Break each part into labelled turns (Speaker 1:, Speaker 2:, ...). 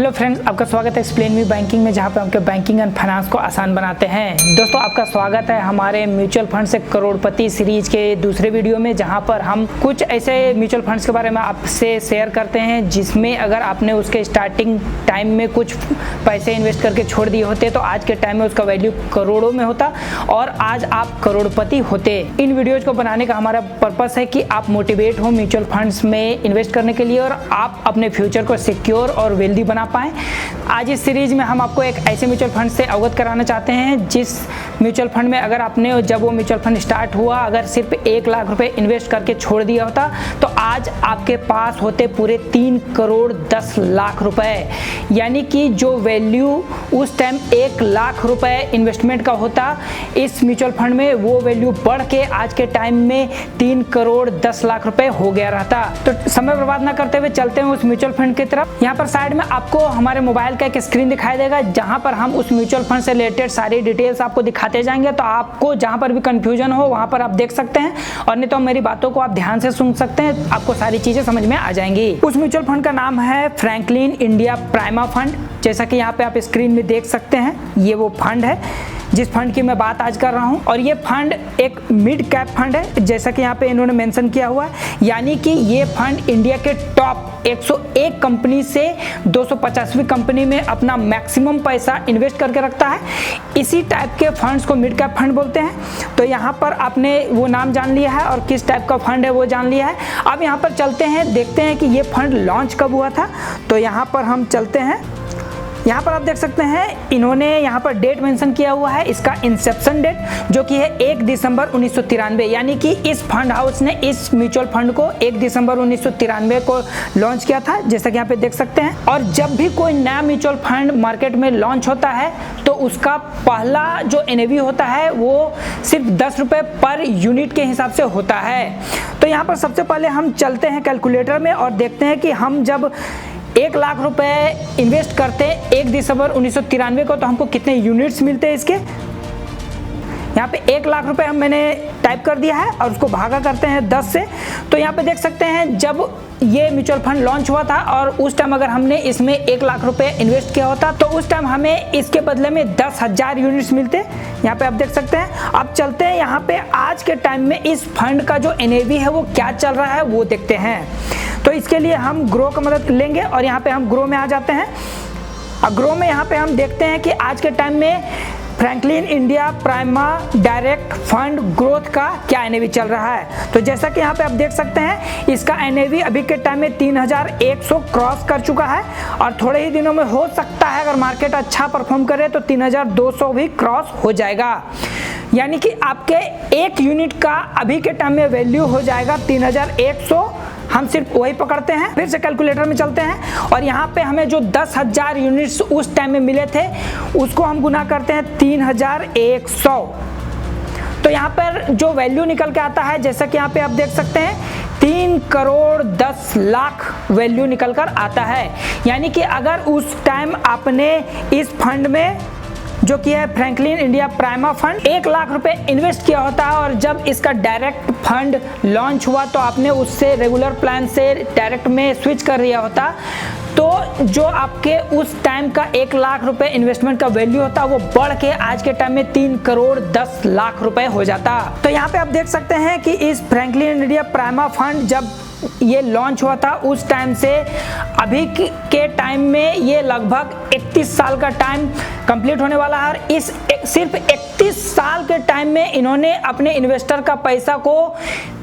Speaker 1: Hello friends, आपका स्वागत है एक्सप्लेन मी बैंकिंग में, जहां पे आपके बैंकिंग एंड फाइनेंस को आसान बनाते हैं। दोस्तों, आपका स्वागत है हमारे म्यूचुअल फंड से करोड़पति सीरीज के दूसरे वीडियो में, जहां पर हम कुछ ऐसे म्यूचुअल फंड्स के बारे में आपसे शेयर करते हैं जिसमें अगर आपने उसके स्टार्टिंग टाइम में कुछ पैसे इन्वेस्ट करके छोड़ दिए होते तो आज के टाइम में उसका वैल्यू करोड़ों में होता और आज आप करोड़पति होते। इन वीडियोज को बनाने का हमारा पर्पस है कि आप मोटिवेट हो म्यूचुअल फंड्स में इन्वेस्ट करने के लिए और आप अपने फ्यूचर को सिक्योर और वेल्दी बना पाएं। आज इस सीरीज में हम आपको एक ऐसे म्यूचुअल फंड से अवगत कराना चाहते हैं जिस म्यूचुअल फंड में अगर आपने जब वो म्यूचुअल फंड स्टार्ट हुआ अगर सिर्फ 1 लाख रुपए इन्वेस्ट करके छोड़ दिया होता तो आज आपके पास होते पूरे 3 करोड़ 10 लाख रुपए। यानी कि जो वैल्यू उस टाइम 1 लाख रुपए इन्वेस्टमेंट का होता इस म्यूचुअल फंड में, वो वैल्यू बढ़ के आज के टाइम में 3 करोड़ 10 लाख रुपए हो गया रहता। तो समय बर्बाद ना करते हुए चलते हैं उस म्यूचुअल फंड की तरफ। यहाँ पर साइड में आपको हमारे मोबाइल का एक स्क्रीन दिखाई देगा जहां पर हम उस म्यूचुअल फंड से रिलेटेड सारी डिटेल्स आपको दिखाते जाएंगे। तो आपको जहां पर भी कंफ्यूजन हो वहां पर आप देख सकते हैं और नहीं तो मेरी बातों को आप ध्यान से सुन सकते हैं, आपको सारी चीजें समझ में आ जाएंगी। उस म्यूचुअल फंड का नाम है फ्रैंकलिन इंडिया प्राइमा फंड। जैसा कि यहाँ पे आप स्क्रीन में देख सकते हैं, ये वो फंड है जिस फंड की मैं बात आज कर रहा हूं और ये फंड एक मिड कैप फंड है, जैसा कि यहाँ पे इन्होंने मेंशन किया हुआ है। यानी कि ये फंड इंडिया के टॉप 101 कंपनी से 250वीं कंपनी में अपना मैक्सिमम पैसा इन्वेस्ट करके रखता है। इसी टाइप के फंड्स को मिड कैप फंड बोलते हैं। तो यहाँ पर आपने वो नाम जान लिया है और किस टाइप का फंड है वो जान लिया है। अब यहाँ पर चलते हैं, देखते हैं कि ये फंड लॉन्च कब हुआ था। तो यहाँ पर हम चलते हैं, यहाँ पर आप देख सकते हैं इन्होंने यहाँ पर डेट मेंशन किया हुआ है, इसका इंसेप्शन डेट जो कि है 1 दिसंबर 1993। यानी कि इस फंड हाउस ने इस म्यूचुअल फंड को 1 दिसंबर 1993 को लॉन्च किया था, जैसा कि यहाँ पे देख सकते हैं। और जब भी कोई नया म्यूचुअल फंड मार्केट में लॉन्च होता है तो उसका पहला जो NAV होता है वो सिर्फ 10 रुपये पर यूनिट के हिसाब से होता है। तो यहाँ पर सबसे पहले हम चलते हैं कैलकुलेटर में और देखते हैं कि हम जब 1 लाख रुपए इन्वेस्ट करते हैं 1 दिसंबर 1993 को तो हमको कितने यूनिट्स मिलते हैं इसके। यहाँ पे 1 लाख रुपए मैंने टाइप कर दिया है और उसको भागा करते हैं 10 से। तो यहाँ पे देख सकते हैं जब ये म्यूचुअल फंड लॉन्च हुआ था और उस टाइम अगर हमने इसमें 1 लाख रुपए इन्वेस्ट किया होता तो उस टाइम हमें इसके बदले में 10,000 यूनिट्स मिलते। यहाँ पे आप देख सकते हैं। अब चलते हैं यहाँ पे आज के टाइम में इस फंड का जो NAV है वो क्या चल रहा है वो देखते हैं। तो इसके लिए हम ग्रो का मदद लेंगे और यहाँ पे हम ग्रो में आ जाते हैं। अब ग्रो में यहाँ पे हम देखते हैं कि आज के टाइम में Franklin India prima direct fund growth का क्या NAV चल रहा है। तो जैसा कि यहाँ पे आप देख सकते हैं इसका NAV अभी के टाइम में 3100 क्रॉस कर चुका है और थोड़े ही दिनों में हो सकता है अगर मार्केट अच्छा परफॉर्म करे तो 3200 भी क्रॉस हो जाएगा। यानी कि आपके 1 यूनिट का अभी के टाइम में वैल्यू हो जाएगा 3100। हम सिर्फ वही पकड़ते हैं, फिर से कैलकुलेटर में चलते हैं और यहाँ पे हमें जो 10,000 यूनिट्स उस टाइम में मिले थे उसको हम गुना करते हैं 3100। तो यहाँ पर जो वैल्यू निकल के आता है जैसा कि यहाँ पे आप देख सकते हैं 3 करोड़ 10 लाख वैल्यू निकल कर आता है। यानी कि अगर उस टाइम आपने इस फंड में जो कि है Franklin India prima fund 1 lakh रुपए इन्वेस्ट किया होता है और जब इसका डायरेक्ट फंड लॉन्च हुआ तो आपने उससे रेगुलर प्लान से डायरेक्ट में स्विच कर दिया होता तो जो आपके उस टाइम का 1 लाख रुपए इन्वेस्टमेंट का वैल्यू होता वो बढ़ के आज के टाइम में 3 करोड़ 10 लाख रुपए हो जाता। तो यहाँ पे आप देख सकते हैं कि इस फ्रैंकलिन इंडिया प्राइमा फंड जब ये लॉन्च हुआ था उस टाइम से अभी के टाइम में ये लगभग 31 साल का टाइम कंप्लीट होने वाला है और इस सिर्फ 31 साल के टाइम में इन्होंने अपने इन्वेस्टर का पैसा को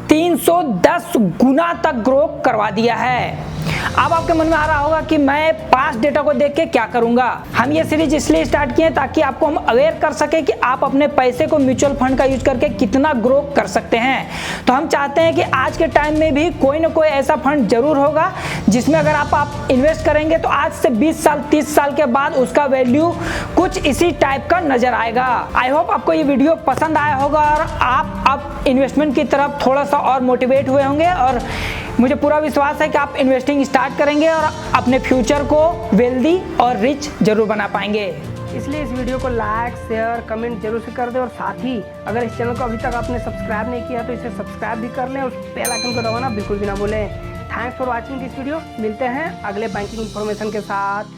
Speaker 1: 310 गुना तक ग्रो करवा दिया है। अब आपके मन में आ रहा होगा कि मैं पास्ट डेटा को देख के क्या करूंगा। हम ये सीरीज इसलिए स्टार्ट किए ताकि आपको हम अवेयर कर सके कि आप अपने पैसे को म्यूचुअल फंड का यूज करके कितना ग्रो कर सकते हैं। तो हम चाहते हैं कि आज के टाइम में भी कोई ना कोई ऐसा फंड जरूर होगा जिसमें अगर आप इन्वेस्ट करेंगे तो आज से 20 साल 30 साल के बाद उसका वैल्यू कुछ इसी टाइप का नजर आएगा। आई होप आपको ये वीडियो पसंद आया होगा और आप अब इन्वेस्टमेंट की तरफ थोड़ा सा और मोटिवेट हुए होंगे और मुझे पूरा विश्वास है कि आप इन्वेस्टिंग स्टार्ट करेंगे और अपने फ्यूचर को वेल्दी और रिच जरूर बना पाएंगे।
Speaker 2: इसलिए इस वीडियो को लाइक शेयर कमेंट जरूर से कर दें और साथ ही अगर इस चैनल को अभी तक आपने सब्सक्राइब नहीं किया तो इसे सब्सक्राइब भी कर लें और बेल आइकन को दबाना बिल्कुल भी ना भूलें। Thanks for watching this video. मिलते हैं अगले बैंकिंग इन्फॉर्मेशन के साथ।